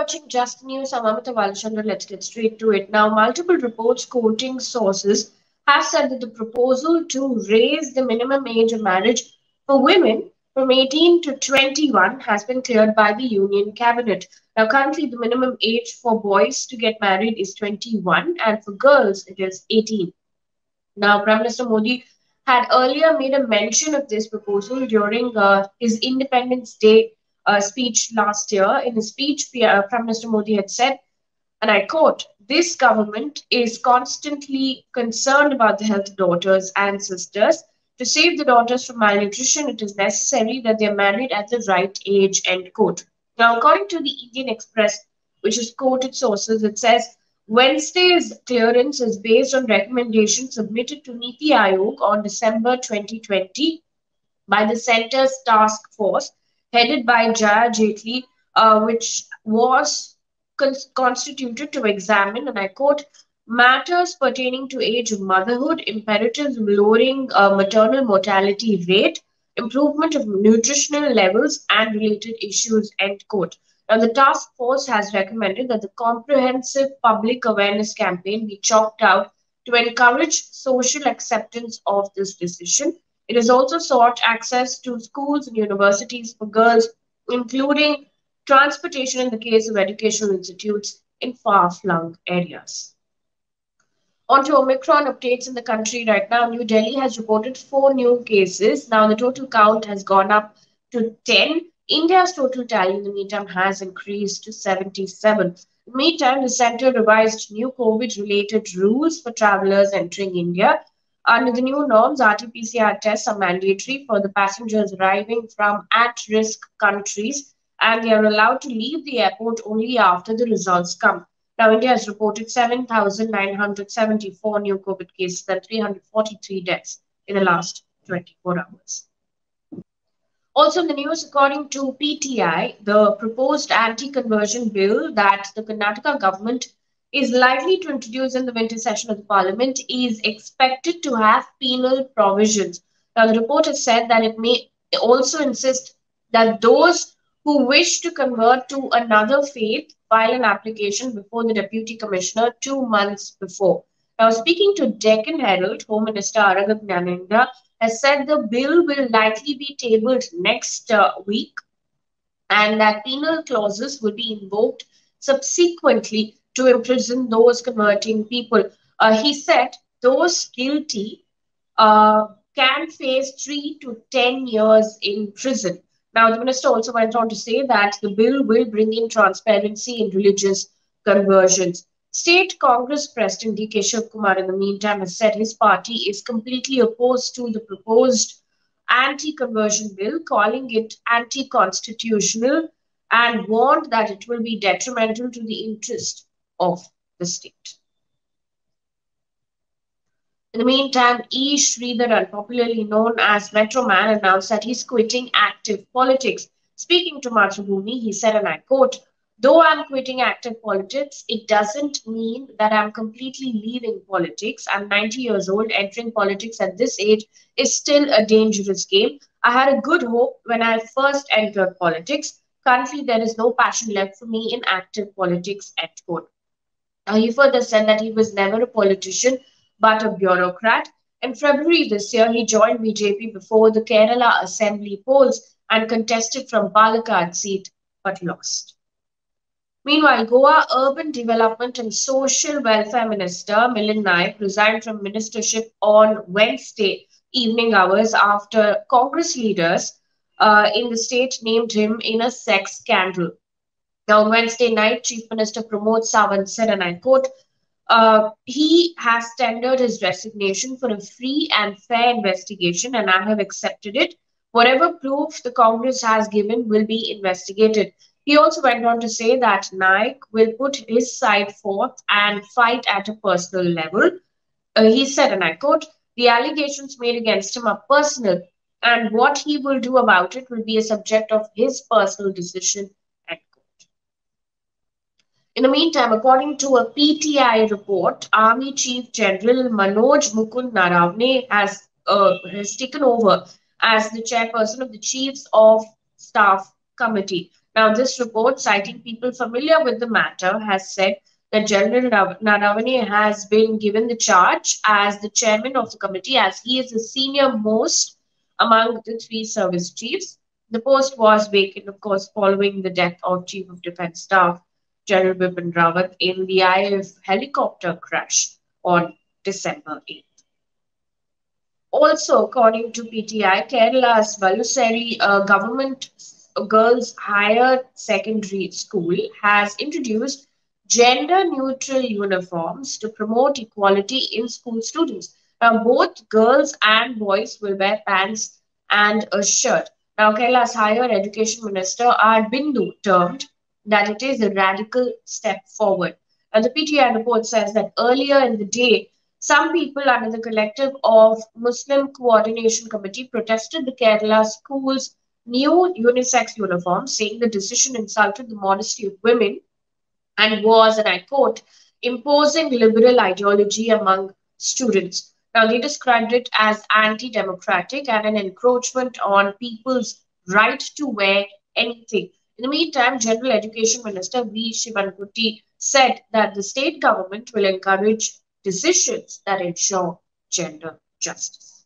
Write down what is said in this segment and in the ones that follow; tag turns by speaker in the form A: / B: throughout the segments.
A: watching Just the News. I'm Amita Valachandra. Let's get straight to it. Now, multiple reports quoting sources have said that the proposal to raise the minimum age of marriage for women from 18 to 21 has been cleared by the Union Cabinet. Now, currently, the minimum age for boys to get married is 21, and for girls, it is 18. Now, Prime Minister Modi had earlier made a mention of this proposal during his Independence Day speech last year. In his speech, Prime Minister Modi had said, and I quote, "This government is constantly concerned about the health of daughters and sisters. To save the daughters from malnutrition, it is necessary that they are married at the right age," end quote. Now, according to the Indian Express, which is quoted sources, it says Wednesday's clearance is based on recommendations submitted to Niti Aayog on December 2020 by the Centre's task force headed by Jaya Jaitley, which was constituted to examine, and I quote, matters pertaining to age of motherhood, imperatives of lowering maternal mortality rate, improvement of nutritional levels, and related issues, end quote. Now, the task force has recommended that the comprehensive public awareness campaign be chalked out to encourage social acceptance of this decision. It has also sought access to schools and universities for girls, including transportation in the case of educational institutes in far-flung areas. On to Omicron updates in the country right now. New Delhi has reported 4 new cases. Now the total count has gone up to 10. India's total tally in the meantime has increased to 77. In the meantime, the center revised new COVID-related rules for travelers entering India. Under the new norms, RT-PCR tests are mandatory for the passengers arriving from at-risk countries, and they are allowed to leave the airport only after the results come. Now, India has reported 7,974 new COVID cases and 343 deaths in the last 24 hours. Also in the news, according to PTI, the proposed anti-conversion bill that the Karnataka government is likely to introduce in the winter session of the parliament is expected to have penal provisions. Now, the report has said that it may also insist that those who wish to convert to another faith file an application before the Deputy Commissioner 2 months before. Now, speaking to Deccan Herald, Home Minister Aragam Gyanendra has said the bill will likely be tabled next week and that penal clauses will be invoked subsequently to imprison those converting people. He said those guilty can face 3 to 10 years in prison. Now, the minister also went on to say that the bill will bring in transparency in religious conversions. State Congress President D. Keshav Kumar, in the meantime, has said his party is completely opposed to the proposed anti-conversion bill, calling it anti-constitutional, and warned that it will be detrimental to the interest of the state. In the meantime, E. Sridharan, popularly known as Metro Man, announced that he's quitting active politics. Speaking to Mathrubhumi, he said, and I quote, "Though I'm quitting active politics, it doesn't mean that I'm completely leaving politics. I'm 90 years old. Entering politics at this age is still a dangerous game. I had a good hope when I first entered politics. Currently, there is no passion left for me in active politics," end quote. He further said that he was never a politician but a bureaucrat. In February this year, he joined BJP before the Kerala Assembly polls and contested from Palakkad seat but lost. Meanwhile, Goa Urban Development and Social Welfare Minister Milind Naik resigned from ministership on Wednesday evening hours after Congress leaders in the state named him in a sex scandal. Now, on Wednesday night, Chief Minister Pramod Sawant said, and I quote, he has tendered his resignation for a free and fair investigation, and I have accepted it. Whatever proof the Congress has given will be investigated. He also went on to say that Naik will put his side forth and fight at a personal level. He said, and I quote, "The allegations made against him are personal, and what he will do about it will be a subject of his personal decision." In the meantime, according to a PTI report, Army Chief General Manoj Mukund Naravne has taken over as the chairperson of the Chiefs of Staff Committee. Now, this report, citing people familiar with the matter, has said that General Naravane has been given the charge as the chairman of the committee, as he is the senior most among the three service chiefs. The post was vacant, of course, following the death of Chief of Defence Staff General Bipin Rawat in the IF helicopter crash on December 8th. Also, according to PTI, Kerala's Balussery government girls higher secondary school has introduced gender neutral uniforms to promote equality in school students. Now, both girls and boys will wear pants and a shirt. Now, Kerala's higher education minister R. Bindu termed that it is a radical step forward. And the PTI report says that earlier in the day, some people under the collective of Muslim Coordination Committee protested the Kerala schools' new unisex uniform, saying the decision insulted the modesty of women and was, and I quote, imposing liberal ideology among students. Now, they described it as anti democratic and an encroachment on people's right to wear anything. In the meantime, General Education Minister V. Shivanputty said that the state government will encourage decisions that ensure gender justice.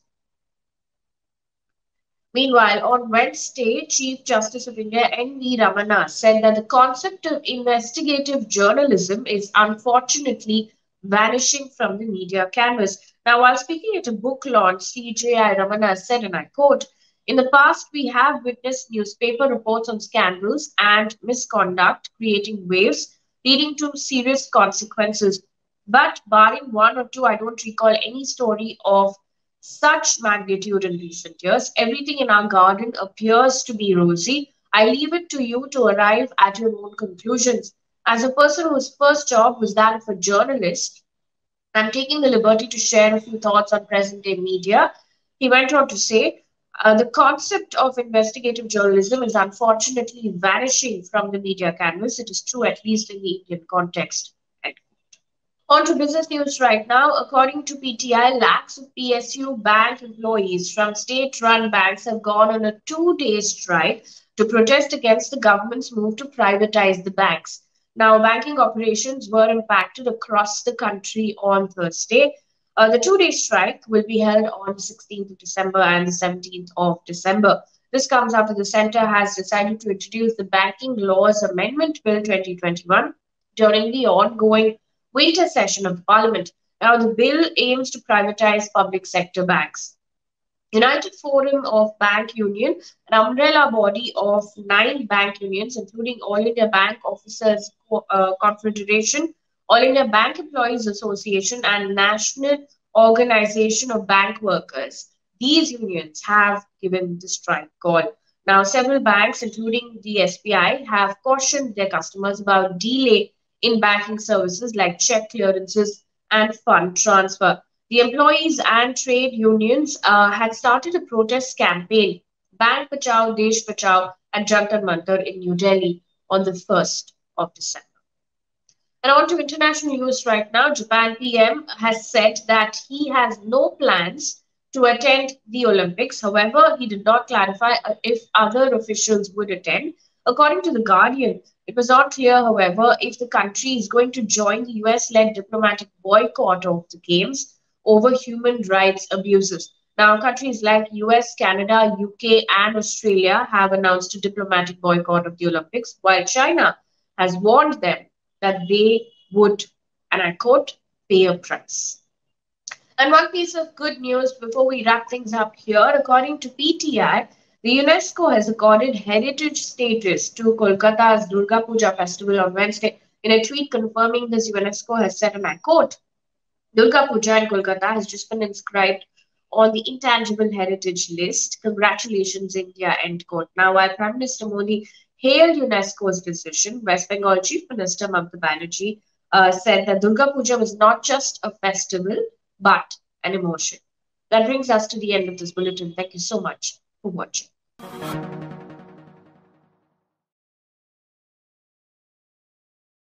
A: Meanwhile, on Wednesday, Chief Justice of India N.V. Ramana said that the concept of investigative journalism is unfortunately vanishing from the media canvas. Now, while speaking at a book launch, CJI Ramana said, and I quote, in the past, we have witnessed newspaper reports on scandals and misconduct creating waves leading to serious consequences. But barring one or two, I don't recall any story of such magnitude in recent years. Everything in our garden appears to be rosy. I leave it to you to arrive at your own conclusions. As a person whose first job was that of a journalist, I'm taking the liberty to share a few thoughts on present day media. He went on to say, the concept of investigative journalism is unfortunately vanishing from the media canvas. It is true, at least in the Indian context. On to business news right now. According to PTI, lakhs of PSU bank employees from state-run banks have gone on a two-day strike to protest against the government's move to privatize the banks. Now, banking operations were impacted across the country on Thursday. The two-day strike will be held on the 16th of December and the 17th of December. This comes after the centre has decided to introduce the Banking Laws Amendment Bill 2021 during the ongoing winter session of the Parliament. Now, the bill aims to privatize public sector banks. United Forum of Bank Union, an umbrella body of 9 bank unions, including All India Bank Officers Confederation, All India Bank Employees Association, and National Organization of Bank Workers. These unions have given the strike call. Now, several banks, including the SBI, have cautioned their customers about delay in banking services like check clearances and fund transfer. The employees and trade unions had started a protest campaign, Bank Bachao, Desh Bachao, at Jantar Mantar in New Delhi on the 1st of December. And on to international news right now. Japan PM has said that he has no plans to attend the Olympics. However, he did not clarify if other officials would attend. According to The Guardian, it was not clear, however, if the country is going to join the US-led diplomatic boycott of the Games over human rights abuses. Now, countries like US, Canada, UK, and Australia have announced a diplomatic boycott of the Olympics, while China has warned them that they would, and I quote, pay a price. And one piece of good news before we wrap things up here, according to PTI, the UNESCO has accorded heritage status to Kolkata's Durga Puja festival on Wednesday. In a tweet confirming this, UNESCO has said, and I quote, Durga Puja in Kolkata has just been inscribed on the intangible heritage list. Congratulations, India, end quote. Now, while Prime Minister Modi hailed UNESCO's decision, West Bengal Chief Minister Mamata Banerjee said that Durga Puja was not just a festival, but an emotion. That brings us to the end of this bulletin. Thank you so much for watching.